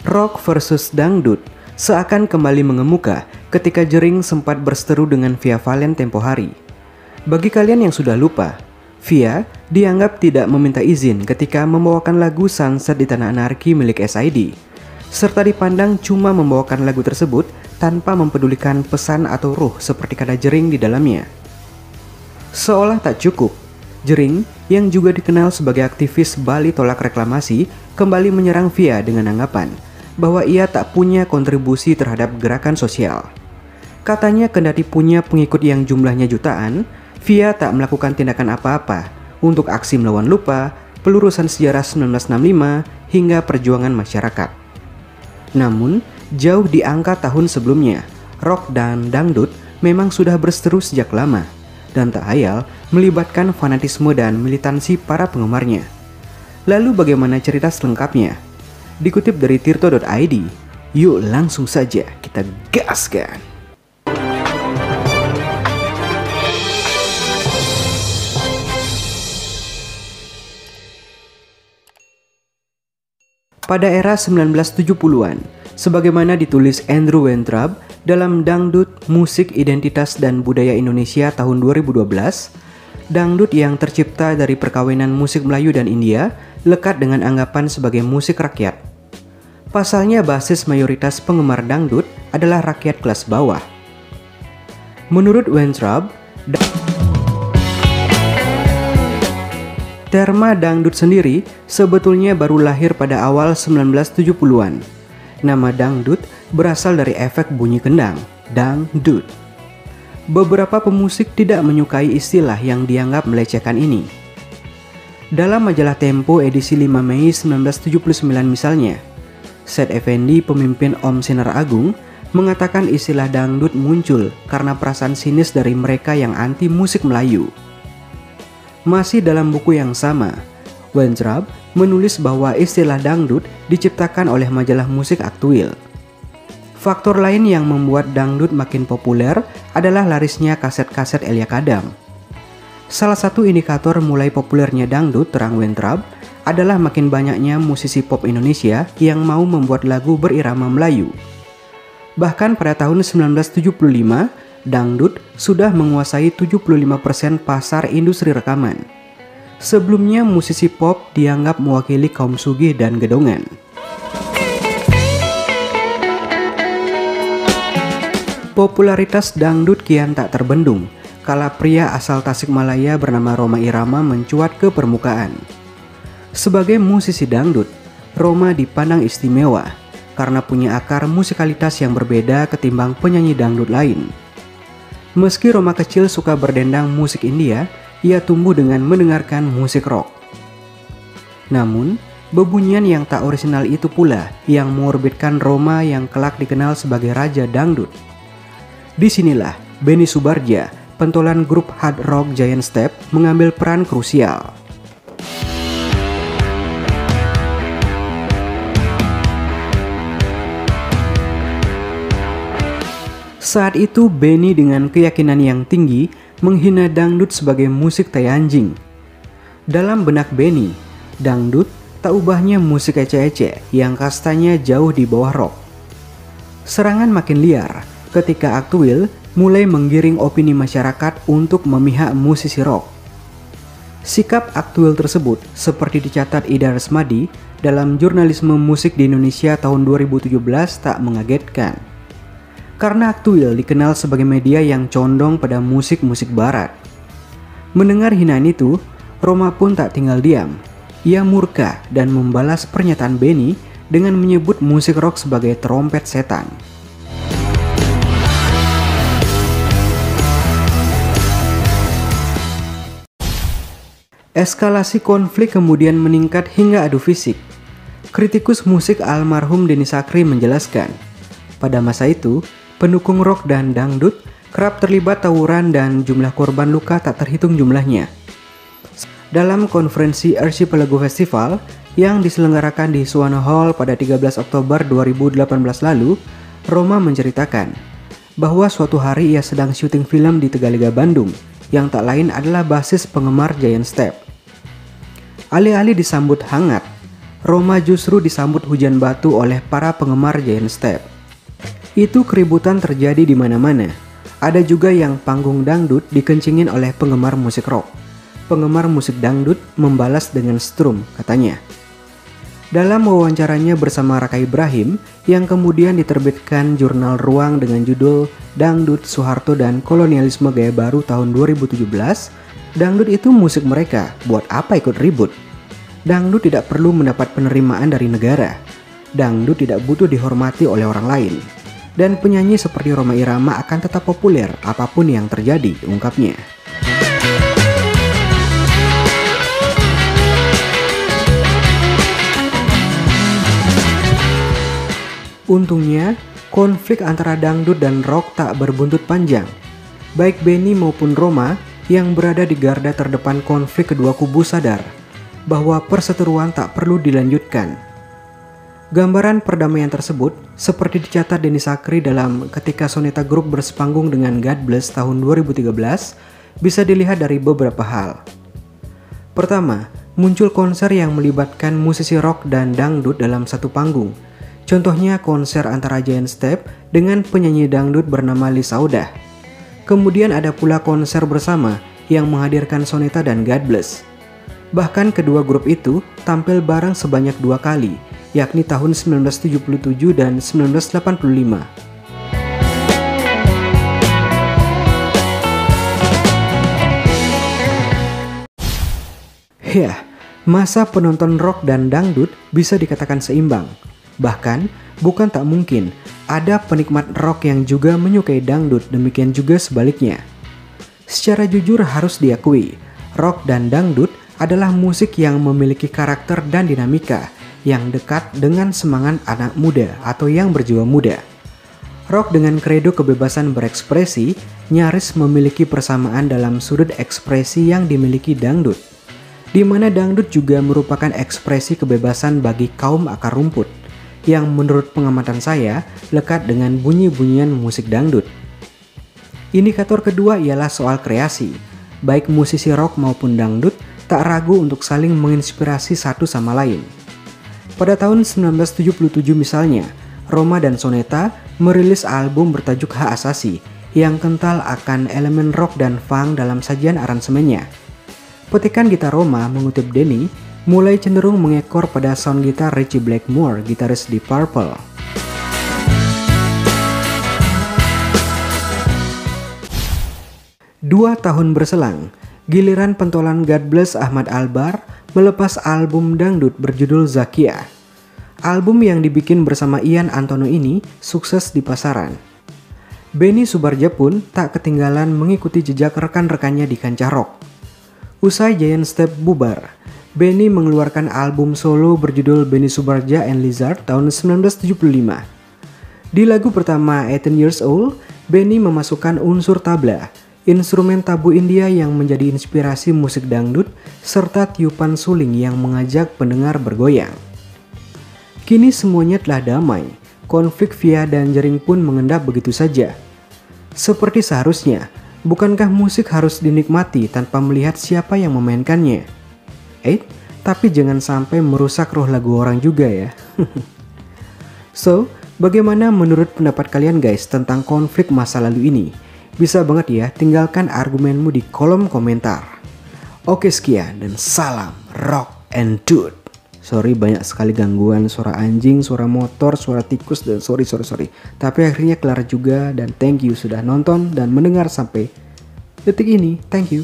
Rock versus dangdut seakan kembali mengemuka ketika Jering sempat berseteru dengan Via Valen tempo hari. Bagi kalian yang sudah lupa, Via dianggap tidak meminta izin ketika membawakan lagu Sunset di Tanah Anarki milik SID, serta dipandang cuma membawakan lagu tersebut tanpa mempedulikan pesan atau ruh seperti kata Jering di dalamnya. Seolah tak cukup, Jering yang juga dikenal sebagai aktivis Bali tolak reklamasi kembali menyerang Via dengan anggapan bahwa ia tak punya kontribusi terhadap gerakan sosial. Katanya kendati punya pengikut yang jumlahnya jutaan, Via tak melakukan tindakan apa-apa untuk aksi melawan lupa, pelurusan sejarah 1965, hingga perjuangan masyarakat. Namun, jauh di angka tahun sebelumnya, rock dan dangdut memang sudah berseteru sejak lama, dan tak hayal melibatkan fanatisme dan militansi para penggemarnya. Lalu bagaimana cerita selengkapnya? Dikutip dari tirto.id, yuk langsung saja kita gaskan. Pada era 1970-an, sebagaimana ditulis Andrew Weintraub dalam Dangdut, Musik, Identitas, dan Budaya Indonesia tahun 2012, dangdut yang tercipta dari perkawinan musik Melayu dan India lekat dengan anggapan sebagai musik rakyat. Pasalnya basis mayoritas penggemar dangdut adalah rakyat kelas bawah. Menurut Weintraub, terma dangdut sendiri sebetulnya baru lahir pada awal 1970-an. Nama dangdut berasal dari efek bunyi kendang, dangdut. Beberapa pemusik tidak menyukai istilah yang dianggap melecehkan ini. Dalam majalah Tempo edisi 5 Mei 1979 misalnya, Said Effendi, pemimpin Om Sinar Agung, mengatakan istilah dangdut muncul karena perasaan sinis dari mereka yang anti musik Melayu. Masih dalam buku yang sama, Weintraub menulis bahwa istilah dangdut diciptakan oleh majalah musik Aktuil. Faktor lain yang membuat dangdut makin populer adalah larisnya kaset-kaset Elia Kadam. Salah satu indikator mulai populernya dangdut, terang Weintraub, adalah makin banyaknya musisi pop Indonesia yang mau membuat lagu berirama Melayu. Bahkan pada tahun 1975, dangdut sudah menguasai 75% pasar industri rekaman. Sebelumnya musisi pop dianggap mewakili kaum sugih dan gedongan. Popularitas dangdut kian tak terbendung kala pria asal Tasikmalaya bernama Rhoma Irama mencuat ke permukaan. Sebagai musisi dangdut, Rhoma dipandang istimewa karena punya akar musikalitas yang berbeda ketimbang penyanyi dangdut lain. Meski Rhoma kecil suka berdendang musik India, ia tumbuh dengan mendengarkan musik rock. Namun, bebunyian yang tak orisinal itu pula yang mengorbitkan Rhoma yang kelak dikenal sebagai Raja Dangdut. Disinilah Benny Subarja, pentolan grup hard rock Giant Step, mengambil peran krusial. Saat itu Benny dengan keyakinan yang tinggi menghina dangdut sebagai musik tai anjing. Dalam benak Benny, dangdut tak ubahnya musik eceh-eceh yang kastanya jauh di bawah rock. Serangan makin liar ketika Aktuil mulai menggiring opini masyarakat untuk memihak musisi rock. Sikap Aktuil tersebut seperti dicatat Ida Resmadi dalam Jurnalisme Musik di Indonesia tahun 2017 tak mengagetkan. Karena Aktuil dikenal sebagai media yang condong pada musik-musik barat. Mendengar hinaan itu, Rhoma pun tak tinggal diam. Ia murka dan membalas pernyataan Benny dengan menyebut musik rock sebagai trompet setan. Eskalasi konflik kemudian meningkat hingga adu fisik. Kritikus musik almarhum Denny Sakrie menjelaskan, pada masa itu, pendukung rock dan dangdut kerap terlibat tawuran dan jumlah korban luka tak terhitung jumlahnya. Dalam konferensi Archipelago Festival yang diselenggarakan di Suwana Hall pada 13 Oktober 2018 lalu, Rhoma menceritakan bahwa suatu hari ia sedang syuting film di Tegaliga, Bandung, yang tak lain adalah basis penggemar Giant Step. Alih-alih disambut hangat, Roma justru disambut hujan batu oleh para penggemar Giant Step. Itu keributan terjadi di mana-mana. Ada juga yang panggung dangdut dikencingin oleh penggemar musik rock. Penggemar musik dangdut membalas dengan strum, katanya. Dalam wawancaranya bersama Raka Ibrahim, yang kemudian diterbitkan jurnal Ruang dengan judul Dangdut, Soeharto dan Kolonialisme Gaya Baru tahun 2017, dangdut itu musik mereka, buat apa ikut ribut? Dangdut tidak perlu mendapat penerimaan dari negara. Dangdut tidak butuh dihormati oleh orang lain. Dan penyanyi seperti Rhoma Irama akan tetap populer apapun yang terjadi, ungkapnya. Untungnya, konflik antara dangdut dan rock tak berbuntut panjang. Baik Benny maupun Rhoma yang berada di garda terdepan konflik kedua kubu sadar bahwa perseteruan tak perlu dilanjutkan. Gambaran perdamaian tersebut seperti dicatat Denny Sakrie dalam Ketika Soneta Group bersepanggung dengan God Bless tahun 2013 bisa dilihat dari beberapa hal. Pertama, muncul konser yang melibatkan musisi rock dan dangdut dalam satu panggung. Contohnya konser antara Giant Step dengan penyanyi dangdut bernama Lis Saudah. Kemudian ada pula konser bersama yang menghadirkan Soneta dan God Bless. Bahkan kedua grup itu tampil bareng sebanyak 2 kali, yakni tahun 1977 dan 1985. Ya, masa penonton rock dan dangdut bisa dikatakan seimbang. Bahkan, bukan tak mungkin ada penikmat rock yang juga menyukai dangdut, demikian juga sebaliknya. Secara jujur harus diakui, rock dan dangdut adalah musik yang memiliki karakter dan dinamika yang dekat dengan semangat anak muda atau yang berjiwa muda. Rock dengan kredo kebebasan berekspresi nyaris memiliki persamaan dalam sudut ekspresi yang dimiliki dangdut, di mana dangdut juga merupakan ekspresi kebebasan bagi kaum akar rumput, yang menurut pengamatan saya lekat dengan bunyi-bunyian musik dangdut. Indikator kedua ialah soal kreasi. Baik musisi rock maupun dangdut tak ragu untuk saling menginspirasi satu sama lain. Pada tahun 1977 misalnya, Rhoma dan Soneta merilis album bertajuk Hak Asasi yang kental akan elemen rock dan funk dalam sajian aransemennya. Petikan gitar Rhoma, mengutip Denny, mulai cenderung mengekor pada sound gitar Ritchie Blackmore, gitaris Deep Purple. Dua tahun berselang, giliran pentolan God Bless Ahmad Albar melepas album dangdut berjudul Zakia. Album yang dibikin bersama Ian Antono ini sukses di pasaran. Benny Subarja pun tak ketinggalan mengikuti jejak rekan-rekannya di kancah rock. Usai Giant Step bubar, Benny mengeluarkan album solo berjudul Benny Subarja and Lizard tahun 1975. Di lagu pertama 18 Years Old, Benny memasukkan unsur tabla, instrumen tabu India yang menjadi inspirasi musik dangdut, serta tiupan suling yang mengajak pendengar bergoyang. Kini semuanya telah damai, konflik Via dan Jering pun mengendap begitu saja. Seperti seharusnya, bukankah musik harus dinikmati tanpa melihat siapa yang memainkannya? Tapi jangan sampai merusak roh lagu orang juga ya. So, bagaimana menurut pendapat kalian guys tentang konflik masa lalu ini? Bisa banget ya, tinggalkan argumenmu di kolom komentar. Oke, sekian dan salam rock and dude. Sorry banyak sekali gangguan, suara anjing, suara motor, suara tikus, dan sorry. Tapi akhirnya kelar juga dan thank you sudah nonton dan mendengar sampai detik ini. Thank you.